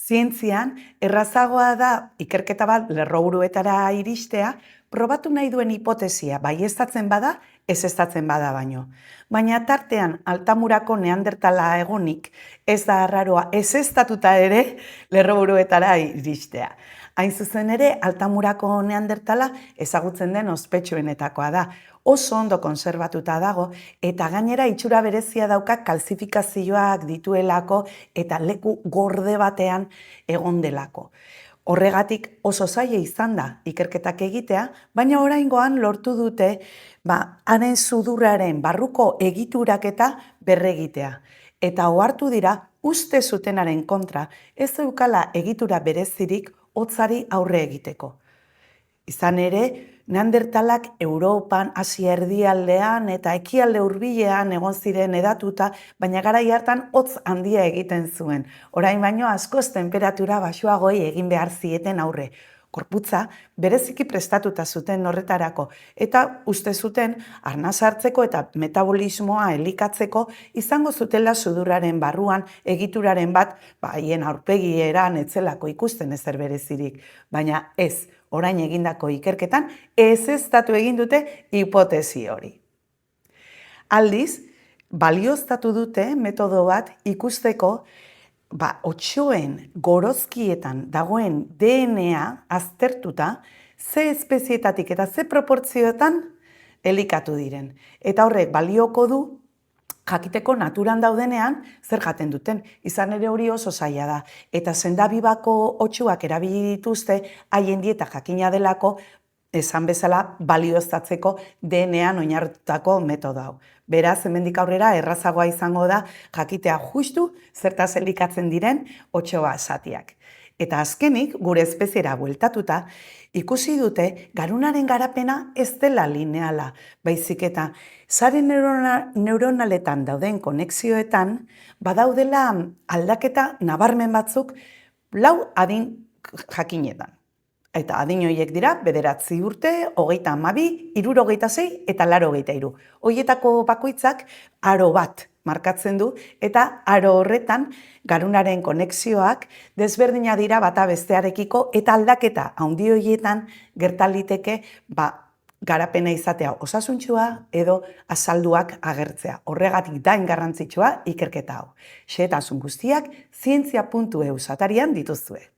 Zientzian, errazagoa da ikerketa bat lerroburuetara iristea, probatu nahi duen hipotesia baieztatzen bada, ezeztatzen bada baino. Baina tartean Altamurako neandertala egonik, ez da arraroa ezeztatuta ere lerroburuetara iristea. Hain zuzen ere, Altamurako neandertala ezagutzen den ospetsuenetakoa da. Oso ondo konserbatuta dago eta gainera itxura berezia dauka kalzifikazioak dituelako eta leku gorde batean egon delako. Horregatik oso zaila izan da ikerketak egitea, baina oraingoan lortu dute haren sudurraren barruko egituraketa berregitea. Eta ohartu dira uste zutenaren kontra ez zeukala egitura berezirik hotzari aurre egiteko. Izan ere, neandertalak Europan, Asia erdialdean eta ekialde hurbilean egon ziren hedatuta, baina garai hartan hotz handia egiten zuen. Orain baino askoz tenperatura baxuagoi egin behar zieten aurre. Gorputza bereziki prestatuta zuten horretarako eta uste zuten arnasa hartzeko eta metabolismoa elikatzeko izango zutela sudurraren barruan egituraren bat haien aurpegieran etzelako ikusten ezer berezirik, baina ez. Orain egindako ikerketan ezeztatu egin dute hipotesi hori. Aldiz, balioztatu dute metodo bat ikusteko otsoen gorozkietan dagoen DNA aztertuta ze espezietatik eta ze proportzioetan elikatu diren. Eta horrek balioko du jakiteko naturan daudenean zer jaten duten, izan ere hori oso zaila da. Eta sendabibako otsuak erabili dituzte haien dieta jakina delako, esan bezala balioztatzeko DNA-an oinarritutako metodo hau. Beraz, hemendik aurrera errazagoa izango da jakitea justu zertaz elikatzen diren otsoa zatiak. Eta azkenik, gure espeziera bueltatuta, ikusi dute garunaren garapena ez dela lineala, baizik eta sare neuronaletan dauden konexioetan badaudela aldaketa nabarmen batzuk 4 adin jakinetan. Eta adin horiek dira 9 urte, 32, 66 eta 83. Horietako bakoitzak aro bat markatzen du eta aro horretan garunaren konexioak desberdina dira bata bestearekiko eta aldaketa handi horietan gerta liteke garapena izatea osasuntsua edo azalduak agertzea. Horregatik da garrantzitsua ikerketa hau. Xehetasun guztiak zientzia.eus atarian dituzue.